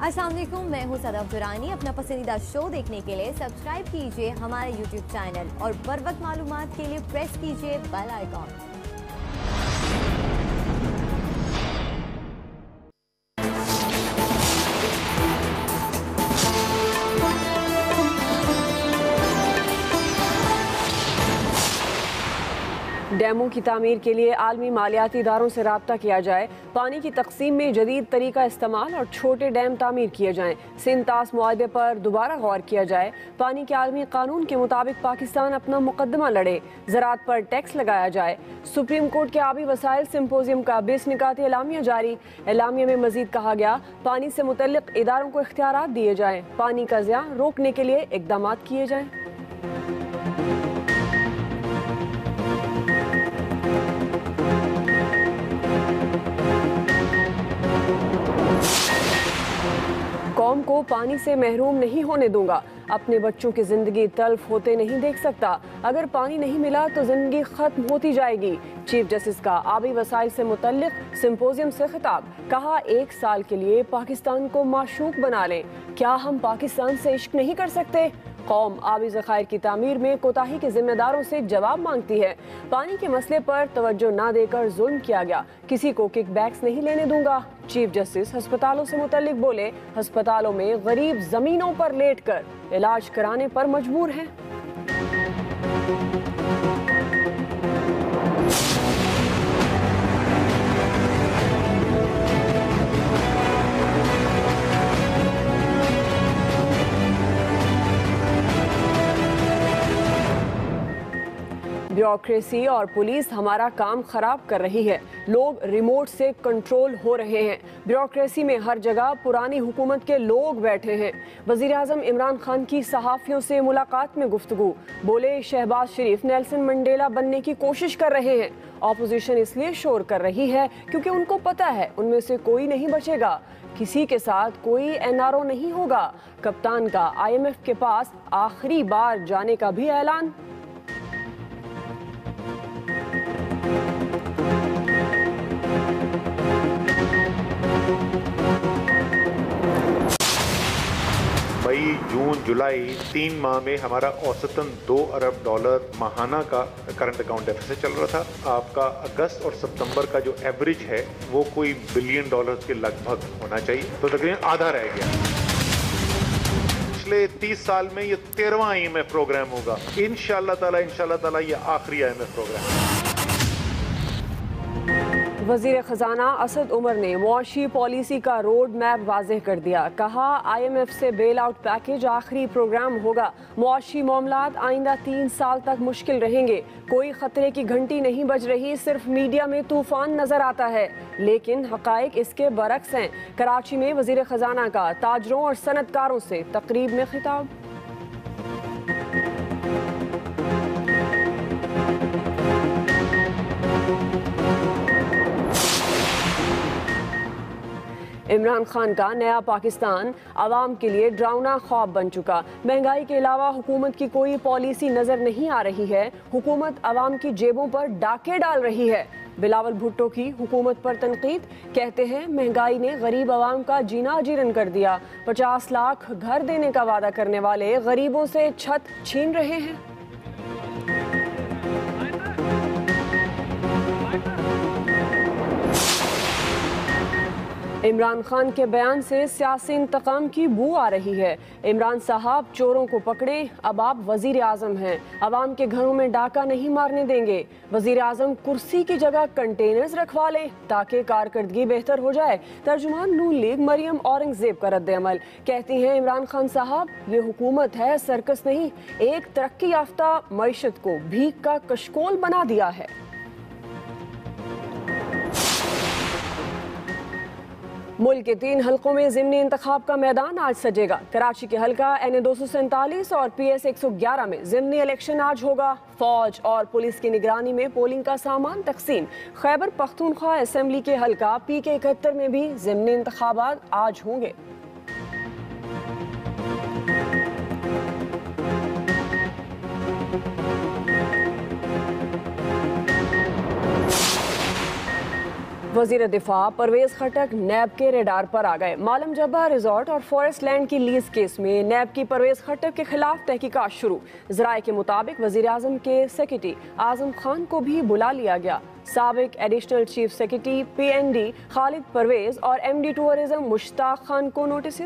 अस्सलाम वालेकुम, मैं हूँ सदफ दुरानी। अपना पसंदीदा शो देखने के लिए सब्सक्राइब कीजिए हमारे यूट्यूब चैनल और बर वक्त मालूमात के लिए प्रेस कीजिए बेल आइकॉन। डैमों की तामीर के लिए आलमी मालियाती इदारों से रब्ता किया जाए। पानी की तकसीम में जदीद तरीका इस्तेमाल और छोटे डैम तामीर किए जाएँ। सिंतास मुआहदे पर दोबारा गौर किया जाए। पानी के आलमी कानून के मुताबिक पाकिस्तान अपना मुकदमा लड़े। ज़राअत पर टैक्स लगाया जाए। सुप्रीम कोर्ट के आबी वसाइल सिम्पोजियम का 20 निकात एलामिया जारी। एलामिया में मजीद कहा गया, पानी से मुतल्लिक इदारों को इख्तियारात दिए जाएँ। पानी का ज़िया रोकने के लिए इकदाम किए जाएँ। कौम को पानी से महरूम नहीं होने दूंगा। अपने बच्चों की जिंदगी तल्फ होते नहीं देख सकता। अगर पानी नहीं मिला तो जिंदगी खत्म होती जाएगी। चीफ जस्टिस का आबी वसाइल से मुतल्लिक सिम्पोजियम से खिताब। कहा, 1 साल के लिए पाकिस्तान को माशूक बना लें। क्या हम पाकिस्तान से इश्क नहीं कर सकते? कौम आबी ज़खायर की तामीर में कोताही के जिम्मेदारों से जवाब मांगती है। पानी के मसले पर तवज्जो ना देकर जुल्म किया गया। किसी को किकबैक्स नहीं लेने दूंगा। चीफ जस्टिस अस्पतालों से मुतल्लिक बोले, अस्पतालों में गरीब जमीनों पर लेट कर इलाज कराने पर मजबूर हैं। ब्यूरोक्रेसी और पुलिस हमारा काम खराब कर रही है। लोग रिमोट से कंट्रोल हो रहे हैं। ब्यूरोक्रेसी में हर जगह पुरानी हुकूमत के लोग बैठे हैं। वज़ीर आज़म इमरान खान की सहाफ़ियों से मुलाकात में गुफ्तगू। बोले, शहबाज शरीफ नेल्सन मंडेला बनने की कोशिश कर रहे हैं। ऑपोजिशन इसलिए शोर कर रही है क्योंकि उनको पता है उनमें से कोई नहीं बचेगा। किसी के साथ कोई एनआरओ नहीं होगा। कप्तान का IMF के पास आखिरी बार जाने का भी ऐलान। मई, जून, जुलाई 3 माह में हमारा औसतन $2 अरब माहाना का करंट अकाउंट डेफिसिट चल रहा था। आपका अगस्त और सितंबर का जो एवरेज है वो कोई $1 बिलियन के लगभग होना चाहिए, तो तकरीबन आधा रह गया। पिछले 30 साल में ये 13वां IMF प्रोग्राम होगा। इंशाअल्लाह ताला ये आखिरी IMF प्रोग्राम है। वज़ीर ख़जाना असद उमर ने मुआशी पॉलिसी का रोड मैप वाज़ेह कर दिया। कहा, IMF से बेल आउट पैकेज आखिरी प्रोग्राम होगा। मुआशी मामलात आइंदा 3 साल तक मुश्किल रहेंगे। कोई खतरे की घंटी नहीं बज रही, सिर्फ मीडिया में तूफान नजर आता है, लेकिन हकायक इसके बरक्स हैं। कराची में वज़ीर ख़जाना का ताजरों और सनतकारों से तकरीब में खिताब। इमरान खान का नया पाकिस्तान आवाम के लिए डरावना ख्वाब बन चुका। महंगाई के अलावा हुकूमत की कोई पॉलिसी नजर नहीं आ रही है। हुकूमत आवाम की जेबों पर डाके डाल रही है। बिलावल भुट्टो की हुकूमत पर तनकीद। कहते हैं, महंगाई ने गरीब आवाम का जीना अजीरन कर दिया। 50 लाख घर देने का वादा करने वाले गरीबों से छत छीन रहे हैं। इमरान खान के बयान से सियासी इंतकाम की बू आ रही है। इमरान साहब, चोरों को पकड़े, अब आप वजीर आजम हैं। अवाम के घरों में डाका नहीं मारने देंगे। वजीर आजम कुर्सी की जगह कंटेनर्स रखवा लें ताकि कारकर्दगी बेहतर हो जाए। तर्जुमान नून लीग मरियम औरंगजेब का रद्द अमल। कहती हैं, इमरान खान साहब, ये हुकूमत है, सर्कस नहीं। एक तरक्की याफ्ता मईशत को भीख का कशकोल बना दिया है। मुल्क के 3 हलकों में ज़िमनी इंतखाब का मैदान आज सजेगा। कराची के हलका NA 247 और PS 111 में ज़िमनी इलेक्शन आज होगा। फौज और पुलिस की निगरानी में पोलिंग का सामान तकसीम। खैबर पख्तूनख्वा असेंबली के हलका PK 71 में भी ज़िमनी इंतखाबात आज होंगे। वजीर दिफा परवेज खटक नैब के रेडार पर आ गए। मालम जब्बा रिजॉर्ट और फॉरेस्ट लैंड की लीज केस में नैब की परवेज खटक के खिलाफ तहकीकात शुरू। ज़राए के मुताबिक वजीर आजम के सेक्रेटरी आजम खान को भी बुला लिया गया। साबिक additional chief secretary PND Khalid Parvez और MD टूरिज्म मुश्ताक खान को नोटिस।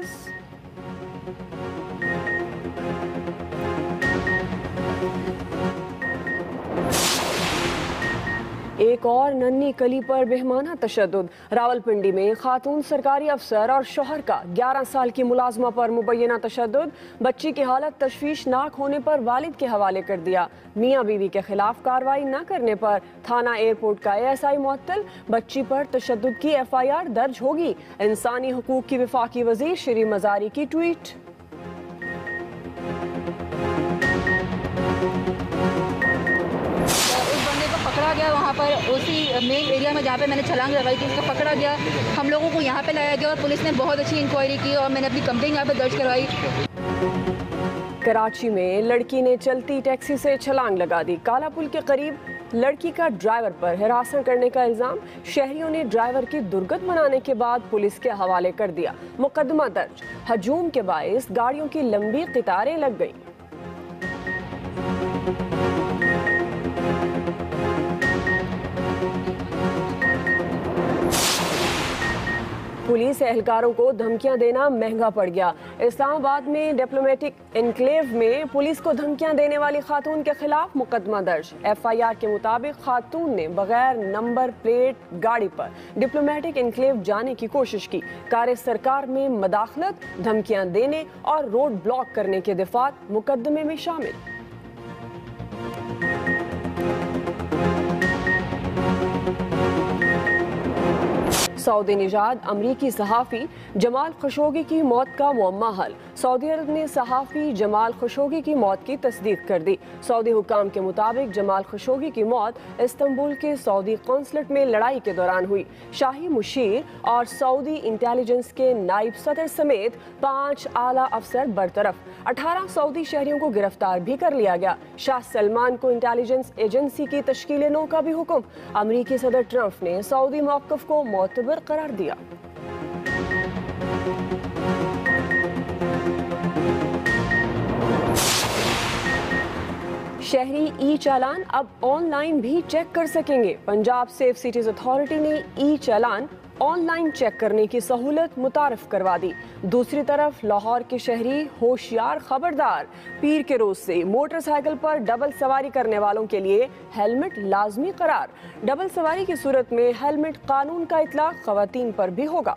एक और नन्ही कली पर बेहमाना तशद्दुद। रावलपिंडी में खातून सरकारी अफसर और शौहर का 11 साल की मुलाजमा पर मुबैना तशद्दुद। बच्ची की हालत तशवीशनाक होने पर वालिद के हवाले कर दिया। मियाँ बीवी के खिलाफ कार्रवाई न करने पर थाना एयरपोर्ट का ASI मुअत्तल। बच्ची पर तशद्दुद की FIR दर्ज होगी। इंसानी हुकूक की वफाकी वजीर श्री मजारी की ट्वीट। पकड़ा गया वहाँ पर उसी मेन एरिया में जहाँ पे मैंने छलांग लगाई थी, उसको पकड़ा गया। हम लोगों को यहाँ पे लाया गया और पुलिस ने बहुत अच्छी इंक्वायरी की और मैंने अपनी कंप्लेंट यहाँ पे दर्ज करवाई। कराची में लड़की ने चलती टैक्सी से छलांग लगा दी। काला पुल के करीब लड़की का ड्राइवर पर हिरासत करने का इल्जाम। शहरियों ने ड्राइवर की दुर्गत बनाने के बाद पुलिस के हवाले कर दिया। मुकदमा दर्ज। हजूम के बाइस गाड़ियों की लंबी कतारें लग गई। पुलिस एहलकारों को धमकियां देना महंगा पड़ गया। इस्लामाबाद में डिप्लोमेटिक एनक्लेव में पुलिस को धमकियां देने वाली खातून के खिलाफ मुकदमा दर्ज। FIR के मुताबिक खातून ने बगैर नंबर प्लेट गाड़ी पर डिप्लोमेटिक एनक्लेव जाने की कोशिश की। कार्य सरकार में मदाखलत, धमकियां देने और रोड ब्लॉक करने के दफात मुकदमे में शामिल। सऊदी निजाद अमरीकी सहाफ़ी जमाल खशोगी की मौत का मुअम्मा हल। सऊदी अरब ने सहाफ़ी जमाल खशोगी की मौत की तस्दीक कर दी। सऊदी हुकाम के मुताबिक जमाल खशोगी की मौत इस्तांबुल के सऊदी कौंसलेट में लड़ाई के दौरान हुई। शाही मुशीर और सऊदी इंटेलिजेंस के नायब सदर समेत 5 आला अफसर बरतरफ। 18 सऊदी शहरियों को गिरफ्तार भी कर लिया गया। शाह सलमान को इंटेलिजेंस एजेंसी की तश्कील नौ का भी हुक्म। अमरीकी सदर ट्रंप ने सऊदी मौक़िफ़ को मोतबर करार दिया। शहरी ई-चालान अब ऑनलाइन भी चेक कर सकेंगे। पंजाब सेफ सिटीज अथॉरिटी ने ई-चालान ऑनलाइन चेक करने की सहूलत मुतारफ करवा दी। दूसरी तरफ लाहौर के शहरी होशियार खबरदार। पीर के रोज से मोटरसाइकिल पर डबल सवारी करने वालों के लिए हेलमेट लाजमी करार। डबल सवारी की सूरत में हेलमेट कानून का इतलाक खवातीन पर भी होगा।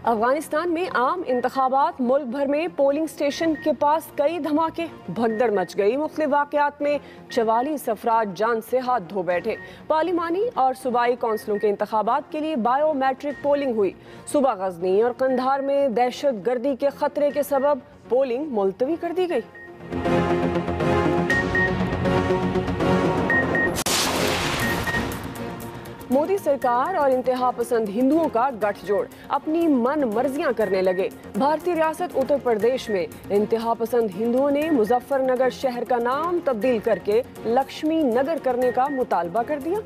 अफगानिस्तान में आम इंतखाबात। मुल्क भर में पोलिंग स्टेशन के पास कई धमाके, भगदड़ मच गई। मुख्तलिफ वाक़यात में 44 अफराद जान से हाथ धो बैठे। पार्लिमानी और सूबाई कौंसलों के इंतखाबात के लिए बायोमेट्रिक पोलिंग हुई। सुबह गजनी और कंधार में दहशत गर्दी के खतरे के सबब पोलिंग मुलतवी कर दी गई। मोदी सरकार और इंतहा पसंद हिंदुओं का गठजोड़, अपनी मन मर्जियां करने लगे। भारतीय रियासत उत्तर प्रदेश में इंतहा पसंद हिंदुओं ने मुजफ्फरनगर शहर का नाम तब्दील करके लक्ष्मी नगर करने का मुतालबा कर दिया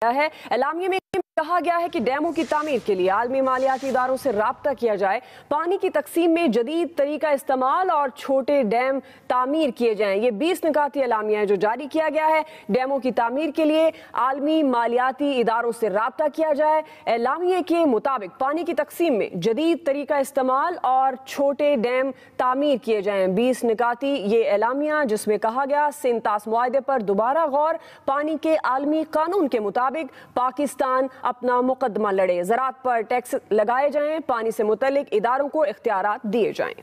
है। एलामिया में कहा गया है कि डैमों की तामीर के लिए आलमी मालियाती इदारों से राब्ता किया जाए। पानी की तकसीम में जदीद तरीका इस्तेमाल और छोटे डैम तामीर किए जाएं। ये 20 निकाती एलामिया है जो जारी किया गया है। डैमों की तामीर के लिए आलमी मालियाती इदारों से राब्ता किया जाए। एलामिया के मुताबिक पानी की तकसीम में जदीद तरीका इस्तेमाल और छोटे डैम तामीर किए जाएं। 20 निकाती ये एलामिया जिसमें कहा गया सिंतास मुआहदे पर दोबारा गौर। पानी के आलमी कानून के मुताबिक पाकिस्तान अपना मुकदमा लड़े। ज़राअत पर टैक्स लगाए जाएं। पानी से मुतल्लिक इदारों को इख्तियारात दिए जाएं।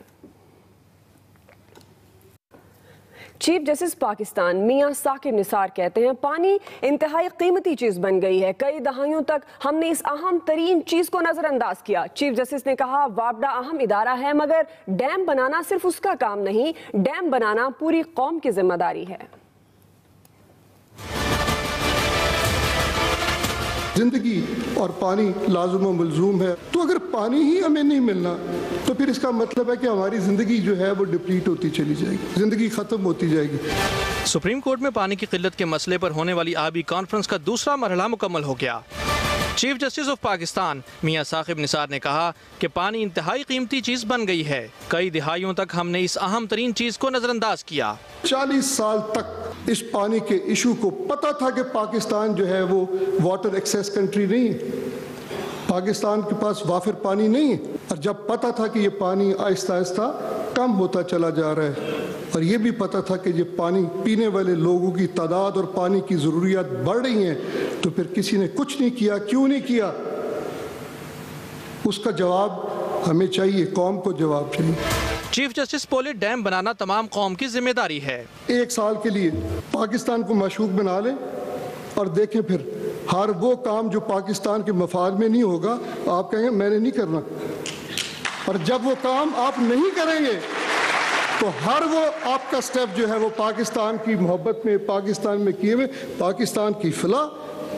चीफ जस्टिस पाकिस्तान मियां साकिब निसार कहते हैं पानी इंतहाई कीमती चीज बन गई है। कई दहाइयों तक हमने इस अहम तरीन चीज को नजरअंदाज किया। चीफ जस्टिस ने कहा वापडा अहम इदारा है मगर डैम बनाना सिर्फ उसका काम नहीं, डैम बनाना पूरी कौम की जिम्मेदारी है। जिंदगी और पानी लाजुम व मलजूम है। तो अगर पानी ही हमें नहीं मिलना तो फिर इसका मतलब है कि हमारी ज़िंदगी जो है वो डिप्लीट होती चली जाएगी, ज़िंदगी ख़त्म होती जाएगी। सुप्रीम कोर्ट में पानी की किल्लत के मसले पर होने वाली आबी कॉन्फ्रेंस का दूसरा मरहला मुकम्मल हो गया। चीफ जस्टिस ऑफ पाकिस्तान मियां साकिब निसार ने कहा कि पानी इंतहाई कीमती चीज़ बन गई है। कई दिहाइयों तक हमने इस अहम तरीन चीज़ को नज़रअंदाज किया। 40 साल तक इस पानी के इशू को पता था कि पाकिस्तान जो है वो वाटर एक्सेस कंट्री नहीं है, पाकिस्तान के पास वाफिर पानी नहीं है। और जब पता था कि ये पानी आहिस्ता आहिस्ता कम होता चला जा रहा है और ये भी पता था कि ये पानी पीने वाले लोगों की तादाद और पानी की ज़रूरियात बढ़ रही हैं, तो फिर किसी ने कुछ नहीं किया। क्यों नहीं किया? उसका जवाब हमें चाहिए, कौम को जवाब चाहिए। चीफ जस्टिस बोले डैम बनाना तमाम कौम की जिम्मेदारी है। 1 साल के लिए पाकिस्तान को मशहूर बना लें और देखें फिर हर वो काम जो पाकिस्तान के मफाद में नहीं होगा आप कहेंगे मैंने नहीं करना, और जब वो काम आप नहीं करेंगे तो हर वो आपका स्टेप जो है वो पाकिस्तान की मोहब्बत में, पाकिस्तान में किए हुए, पाकिस्तान की फलाह,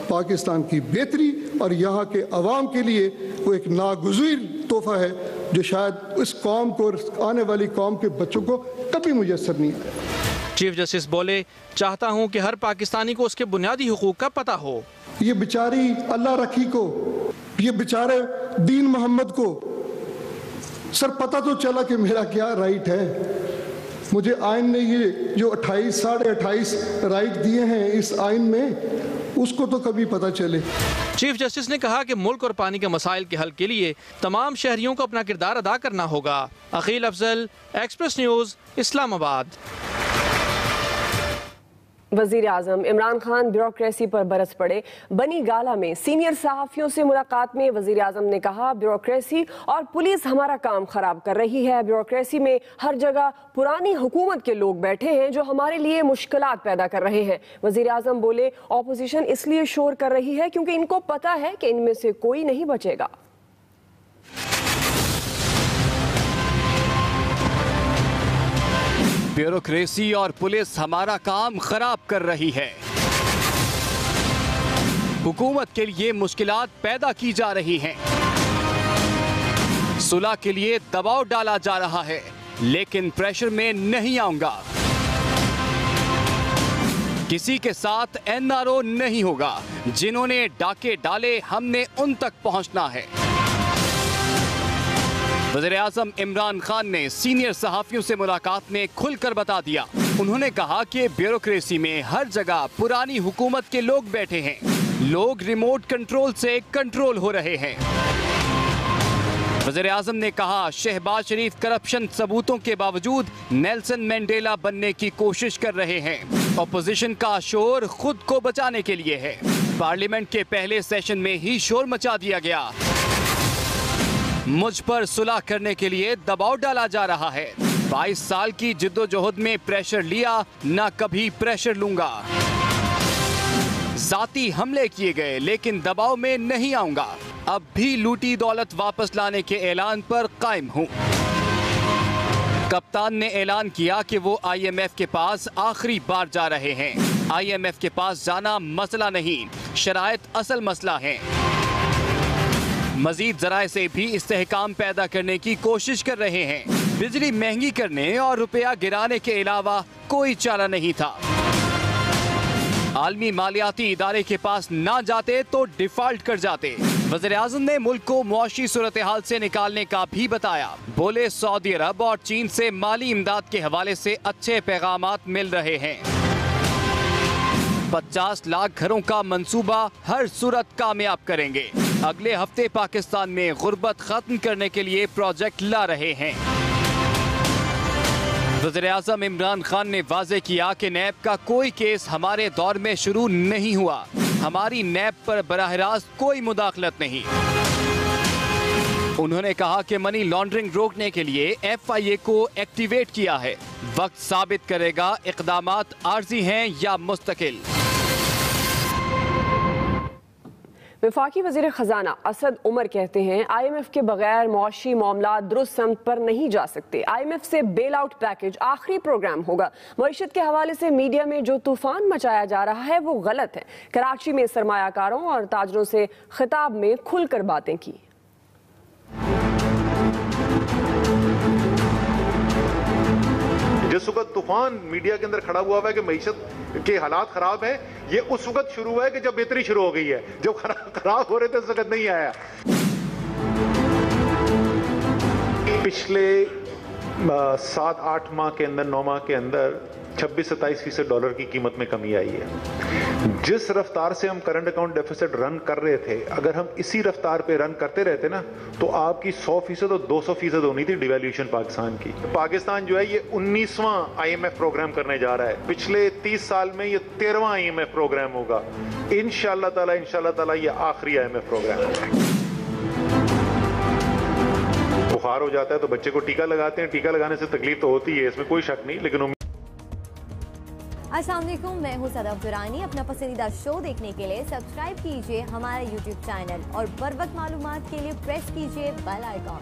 पाकिस्तान की बेहतरी और यहाँ के अवाम के लिए वो एक नागुज़ीर तोहफा है जो शायद इस कौम को, आने वाली कौम के बच्चों को कभी मुयस्सर नहीं आया। चीफ जस्टिस बोले चाहता हूँ कि हर पाकिस्तानी को उसके बुनियादी हुकूक का पता हो। ये बेचारी अल्लाह रखी को, ये बेचारे दीन मोहम्मद को सर पता तो चला कि मेरा क्या राइट है। मुझे आइन ने ये जो 28 साढ़े 28 राइट दिए हैं इस आइन में, उसको तो कभी पता चले। चीफ जस्टिस ने कहा कि मुल्क और पानी के मसाइल के हल के लिए तमाम शहरियों को अपना किरदार अदा करना होगा। Aqeel Afzal, express news, Islamabad. वज़ीर आज़म इमरान खान ब्यूरोक्रेसी पर बरस पड़े। बनी गाला में सीनियर सहाफ़ियों से मुलाकात में वज़ीर आज़म ने कहा ब्यूरोक्रेसी और पुलिस हमारा काम ख़राब कर रही है। ब्यूरोक्रेसी में हर जगह पुरानी हुकूमत के लोग बैठे हैं जो हमारे लिए मुश्किलात पैदा कर रहे हैं। वज़ीर आज़म बोले ऑपोजिशन इसलिए शोर कर रही है क्योंकि इनको पता है कि इनमें से कोई नहीं बचेगा। ब्यूरोक्रेसी और पुलिस हमारा काम खराब कर रही है। हुकूमत के लिए मुश्किलात पैदा की जा रही हैं। सुलह के लिए दबाव डाला जा रहा है, लेकिन प्रेशर में नहीं आऊंगा। किसी के साथ एनआरओ नहीं होगा। जिन्होंने डाके डाले हमने उन तक पहुंचना है। वज़ीर आज़म इमरान खान ने सीनियर सहाफ़ियों से मुलाकात में खुलकर बता दिया। उन्होंने कहा कि ब्यूरोक्रेसी में हर जगह पुरानी हुकूमत के लोग बैठे हैं। लोग रिमोट कंट्रोल से कंट्रोल हो रहे हैं। वज़ीर आज़म ने कहा शहबाज शरीफ करप्शन सबूतों के बावजूद नेल्सन मंडेला बनने की कोशिश कर रहे हैं। ऑपोजिशन का शोर खुद को बचाने के लिए है। पार्लियामेंट के पहले सेशन में ही शोर मचा दिया गया। मुझ पर सुलह करने के लिए दबाव डाला जा रहा है। 22 साल की जिद्दोजहद में प्रेशर लिया, ना कभी प्रेशर लूंगा। जाती हमले किए गए लेकिन दबाव में नहीं आऊंगा। अब भी लूटी दौलत वापस लाने के ऐलान पर कायम हूं। कप्तान ने ऐलान किया कि वो IMF के पास आखिरी बार जा रहे हैं। IMF के पास जाना मसला नहीं, शराइत असल मसला है। मजीद जराए से भी इस्तेहकाम पैदा करने की कोशिश कर रहे हैं। बिजली महंगी करने और रुपया गिराने के अलावा कोई चारा नहीं था। आलमी मालियाती इदारे के पास ना जाते तो डिफॉल्ट कर जाते। वज़ीर आज़म ने मुल्क को मुआशी सूरत हाल से निकालने का भी बताया। बोले सऊदी अरब और चीन से माली इमदाद के हवाले से अच्छे पैगामात मिल रहे हैं। 50 लाख घरों का मंसूबा हर सूरत कामयाब करेंगे। अगले हफ्ते पाकिस्तान में गुर्बत खत्म करने के लिए प्रोजेक्ट ला रहे हैं। वज़ीर आज़म इमरान खान ने वाज़े किया कि नैब का कोई केस हमारे दौर में शुरू नहीं हुआ। हमारी नैब पर बराह रास्त कोई मुदाखलत नहीं। उन्होंने कहा कि मनी लॉन्ड्रिंग रोकने के लिए FIA को एक्टिवेट किया है। वक्त साबित करेगा इक़दामात आर्जी हैं या मुस्तकिल। वफाकी वज़ीर ख़जाना असद उमर कहते हैं IMF के बगैर मुआशी मामला दुरुस्त समत पर नहीं जा सकते। IMF से बेल आउट पैकेज आखिरी प्रोग्राम होगा। मईशत के हवाले से मीडिया में जो तूफान मचाया जा रहा है वो गलत है। कराची में सरमायाकारों और ताजरों से खिताब में खुलकर बातें की। जिस वक्त तूफान मीडिया के अंदर खड़ा हुआ है कि मईशत के हालात खराब है, ये उस वक्त शुरू हुआ है कि जब बेहतरी शुरू हो गई है। जब खराब हो रहे थे उस वक्त नहीं आया। पिछले 7-8 माह के अंदर, 9 माह के अंदर 26-27% डॉलर की कीमत में कमी आई है। जिस रफ्तार से हम करंट अकाउंट डेफिसिट रन कर रहे थे, अगर हम इसी रफ्तार पे रन करते रहते ना तो आपकी 100% और 200% होनी थी डिवैल्यूएशन पाकिस्तान की। पाकिस्तान जो है ये 19वां IMF प्रोग्राम करने जा रहा है। पिछले 30 साल में ये 13वां IMF प्रोग्राम होगा। इंशाअल्लाह ताला ये आखिरी IMF प्रोग्राम है। बुखार हो जाता है तो बच्चे को टीका लगाते हैं। टीका लगाने से तकलीफ तो होती है, इसमें कोई शक नहीं, लेकिन अस्सलाम वालेकुम, मैं हूं सदफ दुरानी। अपना पसंदीदा शो देखने के लिए सब्सक्राइब कीजिए हमारा YouTube चैनल और बर वक्त मालूमात के लिए प्रेस कीजिए बेल आइकॉन।